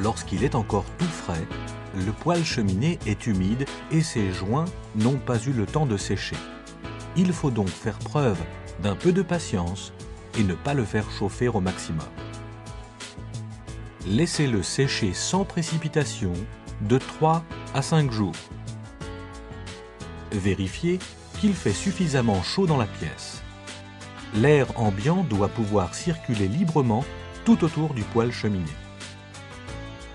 Lorsqu'il est encore tout frais, le poêle cheminée est humide et ses joints n'ont pas eu le temps de sécher. Il faut donc faire preuve d'un peu de patience et ne pas le faire chauffer au maximum. Laissez-le sécher sans précipitation de 3 à 5 jours. Vérifiez qu'il fait suffisamment chaud dans la pièce. L'air ambiant doit pouvoir circuler librement tout autour du poêle cheminée.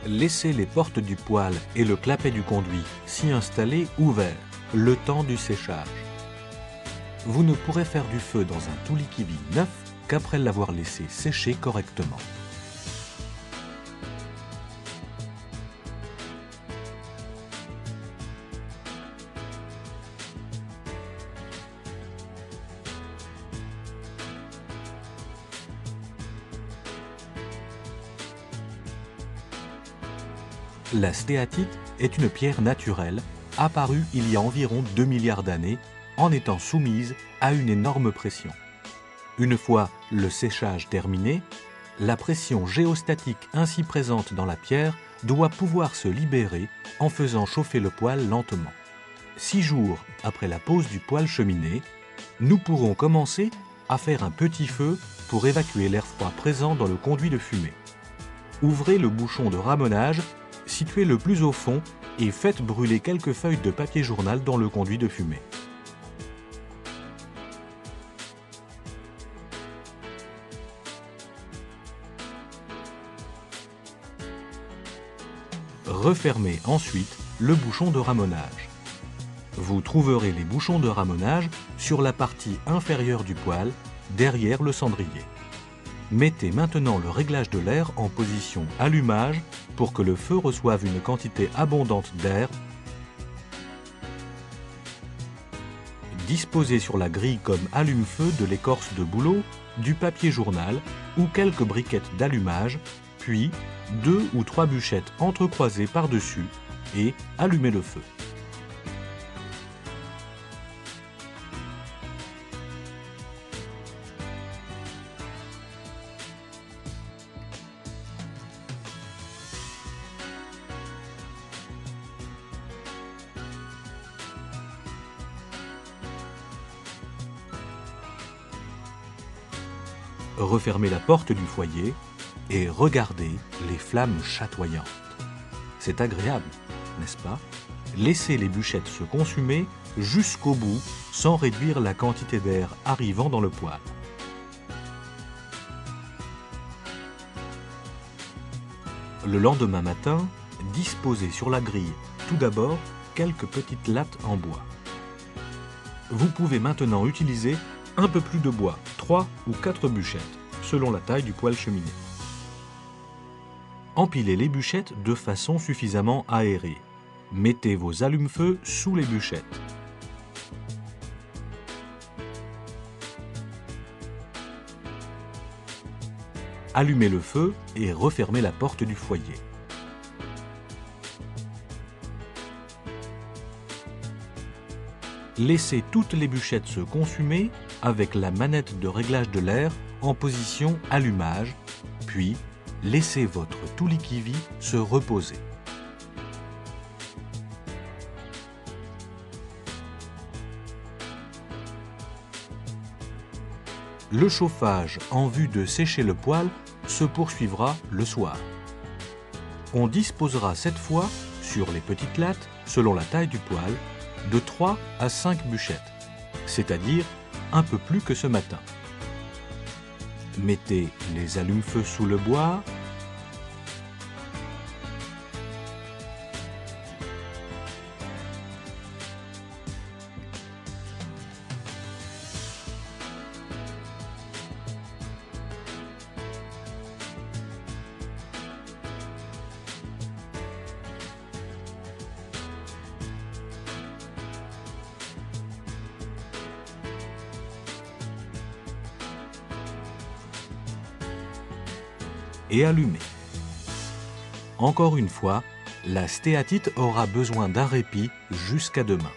Laissez les portes du poêle et le clapet du conduit s'y installer ouverts le temps du séchage. Vous ne pourrez faire du feu dans un Touli-Kivi neuf qu'après l'avoir laissé sécher correctement. La stéatite est une pierre naturelle apparue il y a environ 2 milliards d'années en étant soumise à une énorme pression. Une fois le séchage terminé, la pression géostatique ainsi présente dans la pierre doit pouvoir se libérer en faisant chauffer le poêle lentement. 6 jours après la pose du poêle cheminée, nous pourrons commencer à faire un petit feu pour évacuer l'air froid présent dans le conduit de fumée. Ouvrez le bouchon de ramonage situé le plus au fond et faites brûler quelques feuilles de papier journal dans le conduit de fumée. Refermez ensuite le bouchon de ramonage. Vous trouverez les bouchons de ramonage sur la partie inférieure du poêle, derrière le cendrier. Mettez maintenant le réglage de l'air en position allumage pour que le feu reçoive une quantité abondante d'air. Disposez sur la grille comme allume-feu de l'écorce de bouleau, du papier journal ou quelques briquettes d'allumage, puis 2 ou 3 bûchettes entrecroisées par-dessus et allumez le feu. Refermez la porte du foyer et regardez les flammes chatoyantes. C'est agréable, n'est-ce pas? Laissez les bûchettes se consumer jusqu'au bout sans réduire la quantité d'air arrivant dans le poêle. Le lendemain matin, disposez sur la grille tout d'abord quelques petites lattes en bois. Vous pouvez maintenant utiliser un peu plus de bois, 3 ou 4 bûchettes, selon la taille du poêle cheminée. Empilez les bûchettes de façon suffisamment aérée. Mettez vos allumes-feu sous les bûchettes. Allumez le feu et refermez la porte du foyer. Laissez toutes les bûchettes se consumer avec la manette de réglage de l'air en position allumage, puis laissez votre Touli-Kivi se reposer. Le chauffage en vue de sécher le poêle se poursuivra le soir. On disposera cette fois, sur les petites lattes, selon la taille du poêle, de 3 à 5 bûchettes, c'est-à-dire un peu plus que ce matin. Mettez les allumes-feu sous le bois. Et allumez. Encore une fois, la stéatite aura besoin d'un répit jusqu'à demain.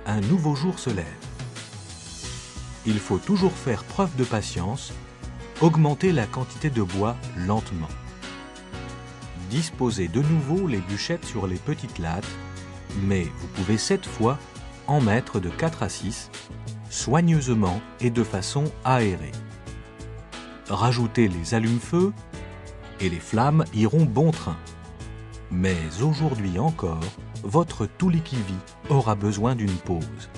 un nouveau jour se lève. Il faut toujours faire preuve de patience, augmenter la quantité de bois lentement. Disposez de nouveau les bûchettes sur les petites lattes, mais vous pouvez cette fois en mettre de 4 à 6, soigneusement et de façon aérée. Rajoutez les allumes-feu et les flammes iront bon train. Mais aujourd'hui encore, votre Tuulikivie aura besoin d'une pause.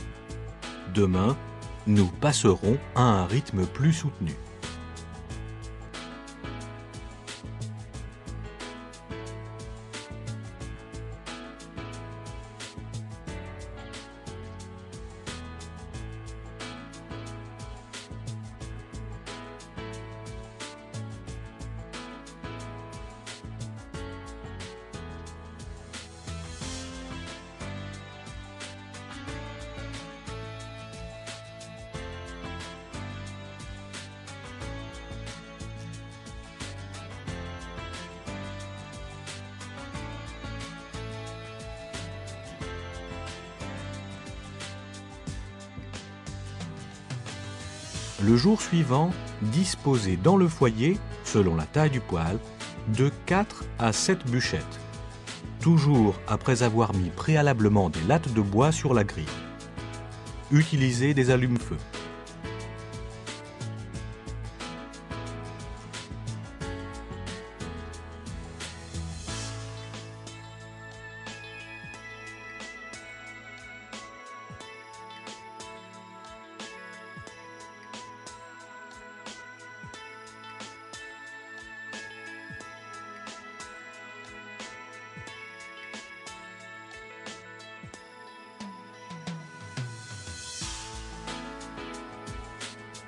Demain, nous passerons à un rythme plus soutenu. Le jour suivant, disposez dans le foyer, selon la taille du poêle, de 4 à 7 bûchettes, toujours après avoir mis préalablement des lattes de bois sur la grille. Utilisez des allumes-feu.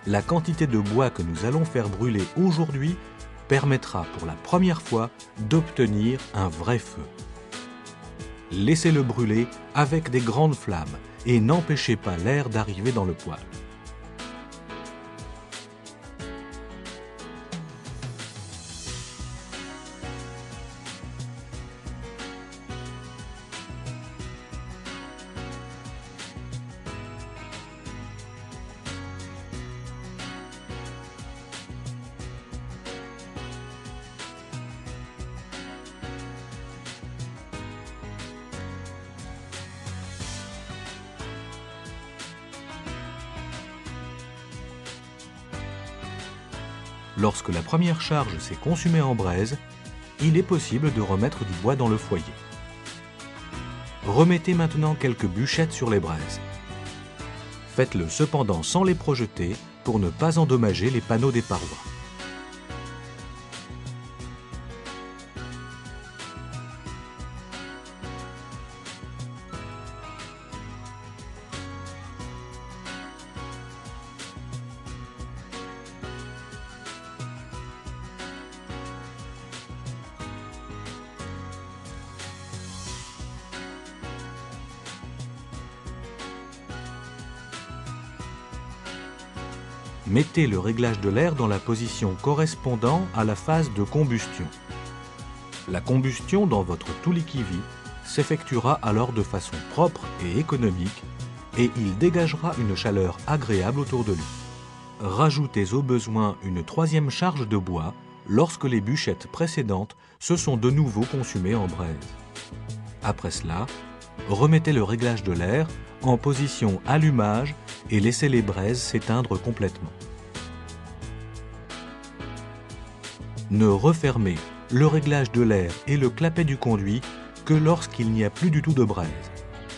La quantité de bois que nous allons faire brûler aujourd'hui permettra pour la première fois d'obtenir un vrai feu. Laissez-le brûler avec des grandes flammes et n'empêchez pas l'air d'arriver dans le poêle. Lorsque la première charge s'est consumée en braise, il est possible de remettre du bois dans le foyer. Remettez maintenant quelques bûchettes sur les braises. Faites-le cependant sans les projeter pour ne pas endommager les panneaux des parois. Mettez le réglage de l'air dans la position correspondant à la phase de combustion. La combustion dans votre Tuulikivie s'effectuera alors de façon propre et économique et il dégagera une chaleur agréable autour de lui. Rajoutez au besoin une troisième charge de bois lorsque les bûchettes précédentes se sont de nouveau consumées en braise. Après cela, remettez le réglage de l'air en position allumage et laissez les braises s'éteindre complètement. Ne refermez le réglage de l'air et le clapet du conduit que lorsqu'il n'y a plus du tout de braise.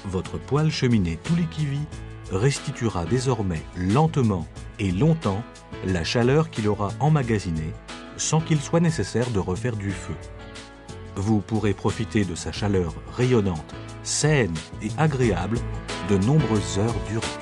Votre poêle cheminée Tuulikivie restituera désormais lentement et longtemps la chaleur qu'il aura emmagasinée sans qu'il soit nécessaire de refaire du feu. Vous pourrez profiter de sa chaleur rayonnante, saine et agréable de nombreuses heures durant.